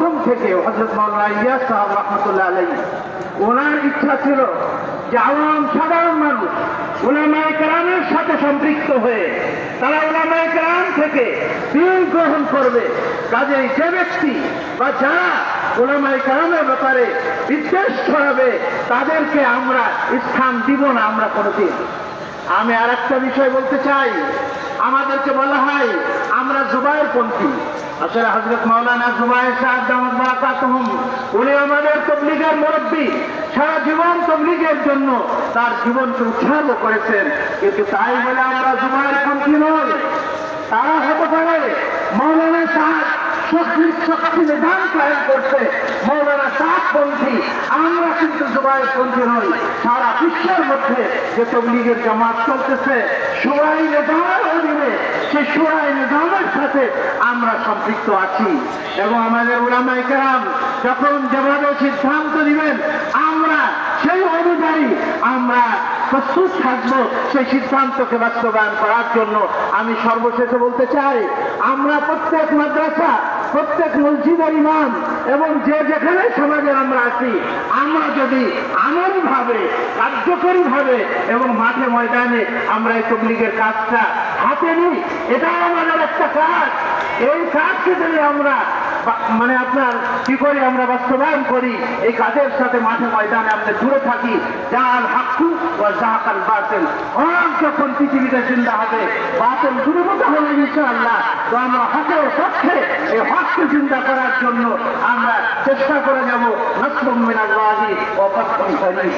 প্রথম থেকে হযরত মাওলানা ইলিয়াস সাহেব রহমতুল্লাহ আলাইহি ওনার ইচ্ছা ছিল যে আওয়াম সাধারণ মানুষ উলামায়ে কেরামের সাথে সম্পৃক্ত হয়ে তারা উলামায়ে কেরাম থেকে দ্বীন গ্রহণ করবে। কাজেই যে ব্যক্তি বা যারা উলামায়ে কেরামের ব্যাপারে বিদ্বেষ ছড়াবে তাদেরকে আমরা স্থান দিব না আমরা কোনোদিন। আমি আর একটা বিষয় বলতে চাই, আমাদেরকে বলা হয় আমরা জুবায়েরপন্থী। আসলে হযরত মাওলানা জুবায়ের সাহেব দামাত বারাকাতুহুম উনি আমাদের তাবলীগের মুরব্বী, সারা জীবন তাবলীগের জন্য তার জীবনকে উৎসর্গ করেছেন, কিন্তু তাই বলে আমরা জুবায়েরপন্থী নই। তারা হতে পারে মাওলানা সাহেব শক্তি নিধান কায়েম করছে মাওলানা সাহেবপন্থী, আমরা কিন্তু জুবায়েরপন্থী নই। সারা বিশ্বের মধ্যে যে তাবলীগের জামাত চলতেছে শুরাই নিজামের অধীনে, সেই শুরাই নিজামের সাথে আমরা সম্পৃক্ত আছি এবং আমাদের উলামায়ে কেরাম যখন যেভাবে সিদ্ধান্ত দিবেন আমরা সেই অনুযায়ী আমরা প্রস্তুত থাকবো সেই সিদ্ধান্তকে বাস্তবায়ন করার জন্য। আমি সর্বশেষে বলতে চাই, আমরা প্রত্যেক মাদ্রাসা, প্রত্যেক মসজিদের ইমাম এবং যে যেখানে সমাজে আমরা আছি, আমরা যদি আমলভাবে কার্যকরীভাবে এবং মাঠে ময়দানে আমরা এই তাবলীগের কাজটা হাতে নিই, এটাও আমাদের একটা কাজ। এই কাজকে যদি আমরা আপনার কি করে আমরা বাস্তবায়ন করি, এই কাজের সাথে মাঠে ময়দানে আমরা জুড়ে থাকি। জাল হাক্কু ওয়া জাহাকাল বাতিল, হক যখন পৃথিবীতে জিন্দা হবে বাতিল দূরীভূত হবে ইনশাআল্লাহ। তো আমরা হকের পক্ষে এই হককে জিন্দা করার জন্য আমরা চেষ্টা করে যাব। নাসরুম মিনাল্লাহি ওয়া ফাতহুন করিম।